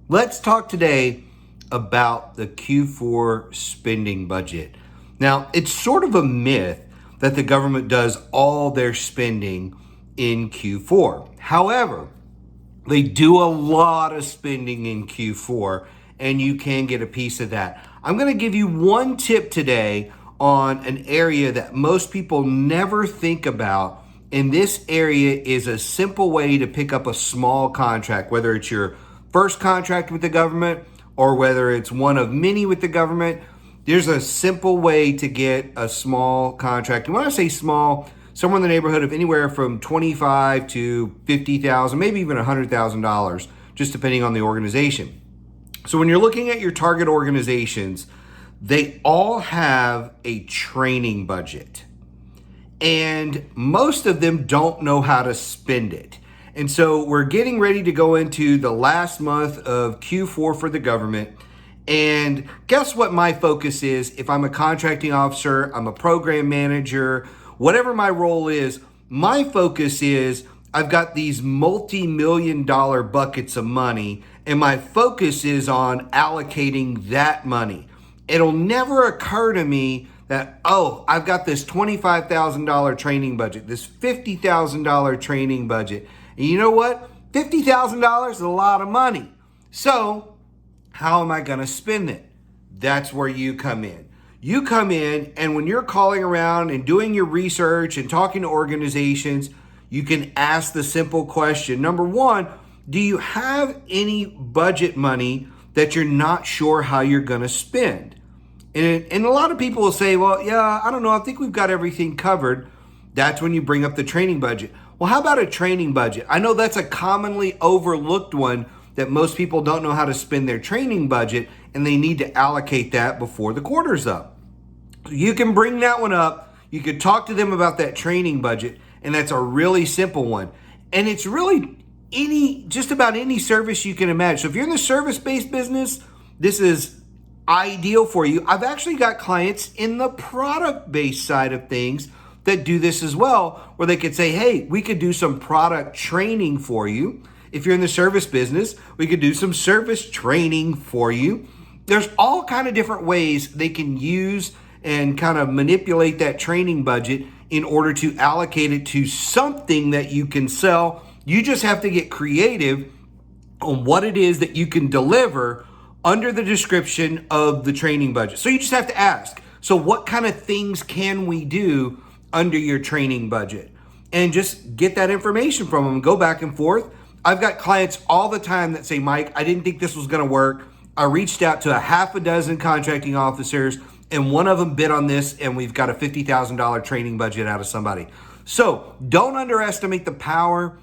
Let's talk today about the Q4 spending budget. Now, it's sort of a myth that the government does all their spending in Q4. However, they do a lot of spending in Q4, and you can get a piece of that. I'm going to give you one tip today on an area that most people never think about. And this area is a simple way to pick up a small contract, whether it's your first contract with the government or whether it's one of many with the government. There's a simple way to get a small contract. And when I say small, somewhere in the neighborhood of anywhere from $25,000 to $50,000, maybe even $100,000, just depending on the organization. So when you're looking at your target organizations, they all have a training budget. And most of them don't know how to spend it. And so we're getting ready to go into the last month of Q4 for the government. And guess what my focus is? If I'm a contracting officer, I'm a program manager, whatever my role is, my focus is I've got these multi-million-dollar buckets of money, and my focus is on allocating that money. It'll never occur to me that, I've got this $25,000 training budget, this $50,000 training budget. And you know what? $50,000 is a lot of money. So how am I going to spend it? That's where you come in. You come in, and when you're calling around and doing your research and talking to organizations, you can ask the simple question. Number one, do you have any budget money that you're not sure how you're going to spend? And a lot of people will say, well, yeah, I don't know. I think we've got everything covered. That's when you bring up the training budget. Well, how about a training budget? I know that's a commonly overlooked one, that most people don't know how to spend their training budget, and they need to allocate that before the quarter's up. You can bring that one up. You could talk to them about that training budget, and that's a really simple one. And it's really just about any service you can imagine. So if you're in the service-based business, this is ideal for you. I've actually got clients in the product-based side of things that do this as well, where they could say, hey, we could do some product training for you. If you're in the service business, we could do some service training for you. There's all kind of different ways they can use and kind of manipulate that training budget in order to allocate it to something that you can sell. You just have to get creative on what it is that you can deliver under the description of the training budget. So you just have to ask, so what kind of things can we do under your training budget? And just get that information from them, go back and forth. I've got clients all the time that say, Mike, I didn't think this was going to work. I reached out to a half a dozen contracting officers, and one of them bid on this, and we've got a $50,000 training budget out of somebody. So don't underestimate the power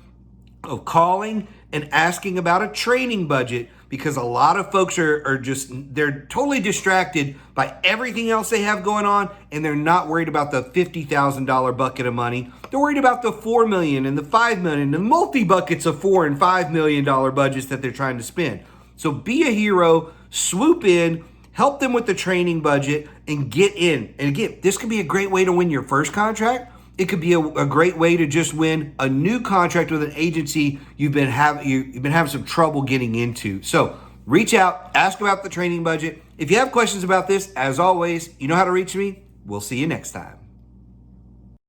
of calling and asking about a training budget, because a lot of folks they're totally distracted by everything else they have going on, and they're not worried about the $50,000 bucket of money. They're worried about the $4 million and the $5 million, and multi-buckets of $4 and $5 million budgets that they're trying to spend. So be a hero, swoop in, help them with the training budget, and get in. And again, this could be a great way to win your first contract. It could be a great way to just win a new contract with an agency you've been having some trouble getting into. So reach out, ask about the training budget. If you have questions about this, as always, you know how to reach me. We'll see you next time.